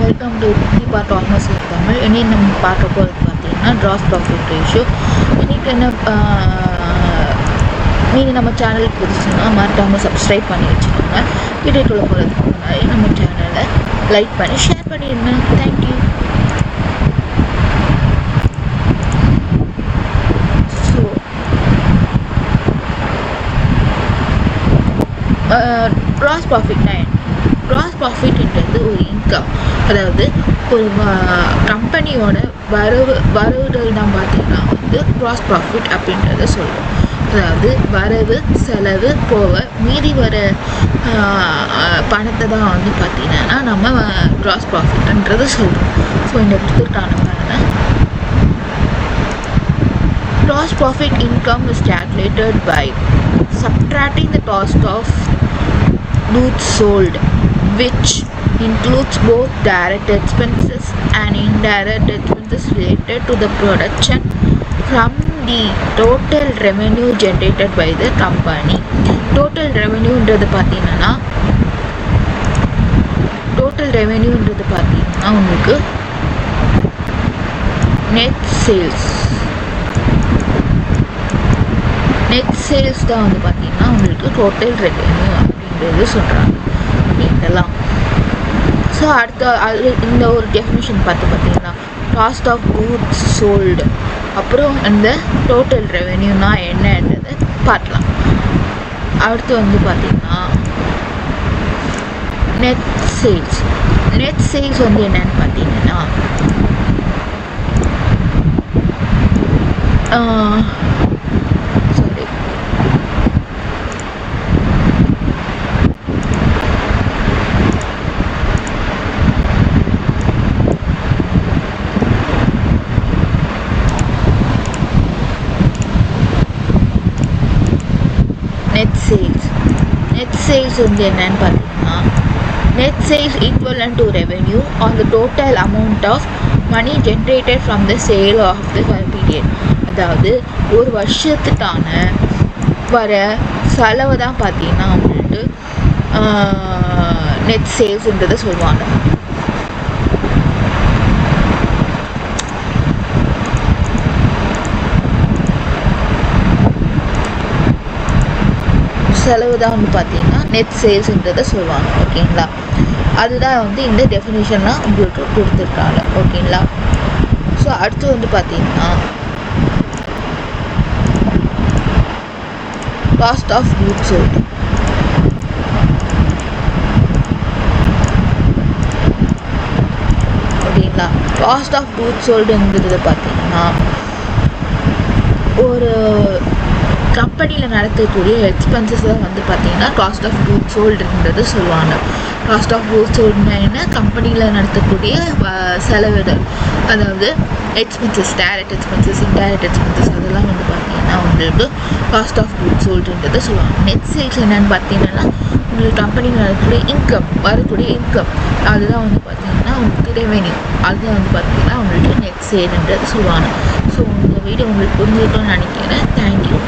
Welcome to part almost Tamil. இனி நம்ம பார்க்க போகிறது பார்த்தீங்கன்னா க்ராஸ் ப்ராஃபிட் ரேஷியோ. இன்றைக்கி என்ன நீங்கள் நம்ம சேனலுக்கு புதுசுன்னா மறக்காமல் சப்ஸ்கிரைப் பண்ணி வச்சுக்கோங்க. வீடியோக்குள்ளே போகிறதுக்கு முன்னாடி நம்ம சேனலை லைக் பண்ணி ஷேர் பண்ணிடுங்க. தேங்க்யூ. ஸோ க்ராஸ் ப்ராஃபிட்னா என்ன? க்ராஸ் ப்ராஃபிட்ன்றது ஒரு இன்கம், அதாவது ஒரு கம்பெனியோட வரவுகள் தான் பார்த்தீங்கன்னா க்ராஸ் ப்ராஃபிட் அப்படின்றத சொல்லுவோம். அதாவது வரவு செலவு போக மீதி வர பணத்தை தான் பார்த்தீங்கன்னா நம்ம க்ராஸ் ப்ராஃபிட்ன்றதை சொல்கிறோம். ஸோ இந்த எடுத்துக்கான பாருங்கள். Gross profit income is calculated by subtracting the cost of goods sold, which includes both direct expenses and indirect expenses related to the production, from the total revenue generated by the company. Total revenueன்றது பார்த்தீங்கன்னா உங்களுக்கு net sales தான் பார்த்தீங்கன்னா உங்களுக்கு total revenue அப்படின்றது சொல்கிறாங்க. இதெல்லாம் so இந்த ஒரு டெஃபினிஷன் பார்த்தீங்கன்னா காஸ்ட் ஆஃப் கூட்ஸ் சோல்டு, அப்புறம் அந்த டோட்டல் ரெவென்யூனா என்னன்றதை பார்க்கலாம். அடுத்து பார்த்தீங்கன்னா நெட் சேல்ஸ் என்னன்னு பார்த்தீங்கன்னா net sales என்னன்னு பார்த்தீங்கன்னா net sales equivalent to revenue on the total amount of money generated from the sale of the period. அதாவது ஒரு வருஷத்துக்கான வர செலவு தான் பார்த்தீங்கன்னா வந்துட்டு நெட் சேல்ஸ்ன்றதை சொல்லுவாங்க. செலவு தான் பார்த்தீங்கன்னா நெட் சேல்ஸ்ன்றதை சொல்லுவாங்க. ஓகேங்களா? அதுதான் இந்த டெஃபினிஷன்லாம் உங்களுக்கு கொடுத்துருக்காங்க. ஓகேங்களா? ஸோ அடுத்து பார்த்தீங்கன்னா காஸ்ட் ஆஃப் கூட்ஸ் சோல்டு. ஓகேங்களா? காஸ்ட் ஆஃப் கூட்ஸ் சோல்டுங்கிறது பார்த்தீங்கன்னா ஒரு கம்பெனியில் நடத்தக்கூடிய எக்ஸ்பென்சஸ் தான் பார்த்தீங்கன்னா காஸ்ட் ஆஃப் கூட்ஸ் சோல்டுன்றது சொல்லுவாங்க. காஸ்ட் ஆஃப் கூட்ஸ் சோல்டுனா என்ன? கம்பெனியில் நடத்தக்கூடிய செலவுகள், அதாவது expenses, direct expenses, indirect expenses, அதெல்லாம் பார்த்தீங்கன்னா உங்களுக்கு காஸ்ட் ஆஃப் கூட்ஸ் சோல்டுன்றதை சொல்லுவாங்க. நெட் சேல்ஸ் என்னென்னு பார்த்தீங்கன்னா உங்களுக்கு கம்பெனியில் நடக்கக்கூடிய வரக்கூடிய இன்கம், அதுதான் பார்த்தீங்கன்னா உங்களுக்கு ரெவென்யூ, அதுதான் பார்த்தீங்கன்னா உங்களுக்கு நெட் சேல்ன்றது சொல்லுவாங்க. ஸோ இந்த வீடியோ உங்களுக்கு புரிஞ்சுக்கணும்னு நினைக்கிறேன். தேங்க்யூ.